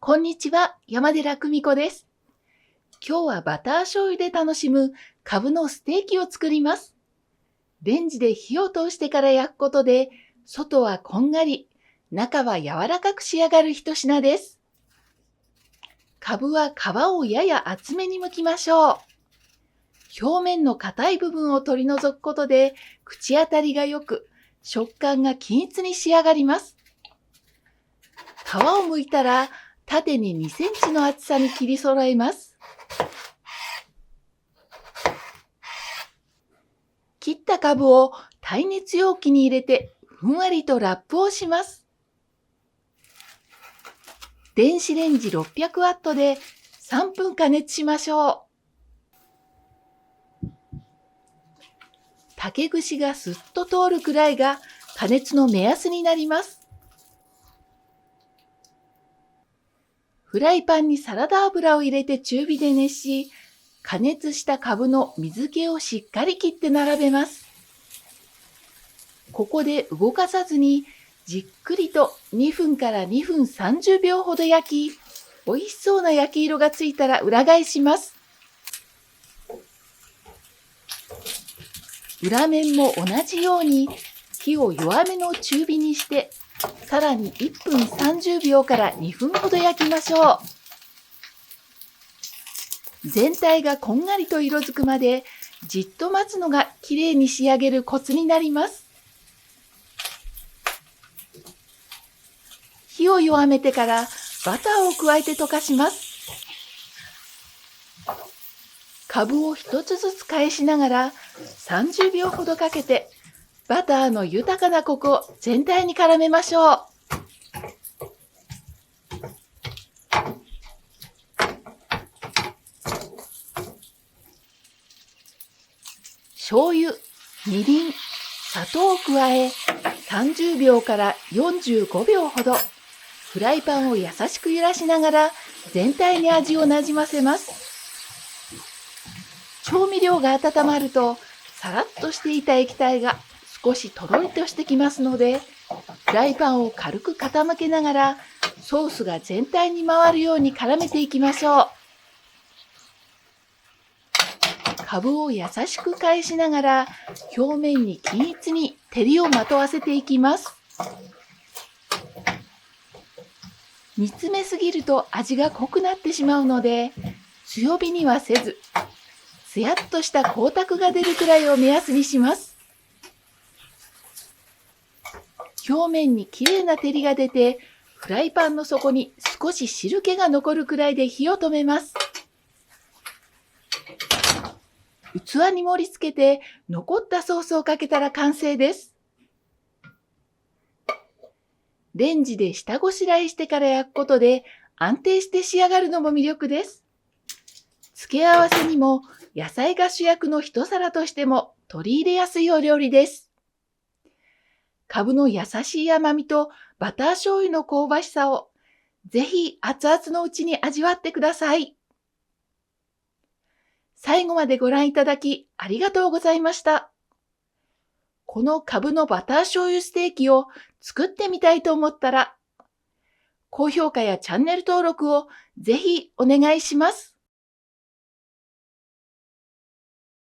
こんにちは、山寺久美子です。今日はバター醤油で楽しむカブのステーキを作ります。レンジで火を通してから焼くことで、外はこんがり、中は柔らかく仕上がる一品です。カブは皮をやや厚めに剥きましょう。表面の硬い部分を取り除くことで、口当たりが良く、食感が均一に仕上がります。皮を剥いたら、縦に2センチの厚さに切り揃えます。切ったカブを耐熱容器に入れてふんわりとラップをします。電子レンジ600ワットで3分加熱しましょう。竹串がすっと通るくらいが加熱の目安になります。フライパンにサラダ油を入れて中火で熱し、加熱したカブの水気をしっかり切って並べます。ここで動かさずにじっくりと2分から2分30秒ほど焼き、美味しそうな焼き色がついたら裏返します。裏面も同じように火を弱めの中火にして、さらに1分30秒から2分ほど焼きましょう。全体がこんがりと色づくまでじっと待つのがきれいに仕上げるコツになります。火を弱めてからバターを加えて溶かします。カブを一つずつ返しながら30秒ほどかけてバターの豊かなコクを全体に絡めましょう。醤油、みりん、砂糖を加え30秒から45秒ほどフライパンを優しく揺らしながら全体に味をなじませます。調味料が温まるとさらっとしていた液体が少しとろりとしてきますので、フライパンを軽く傾けながらソースが全体に回るように絡めていきましょう。カブを優しく返しながら表面に均一に照りをまとわせていきます。煮詰めすぎると味が濃くなってしまうので、強火にはせず、つやっとした光沢が出るくらいを目安にします。表面にきれいな照りが出て、フライパンの底に少し汁気が残るくらいで火を止めます。器に盛り付けて残ったソースをかけたら完成です。レンジで下ごしらえしてから焼くことで安定して仕上がるのも魅力です。付け合わせにも野菜が主役の一皿としても取り入れやすいお料理です。カブの優しい甘みとバター醤油の香ばしさをぜひ熱々のうちに味わってください。最後までご覧いただきありがとうございました。このカブのバター醤油ステーキを作ってみたいと思ったら、高評価やチャンネル登録をぜひお願いします。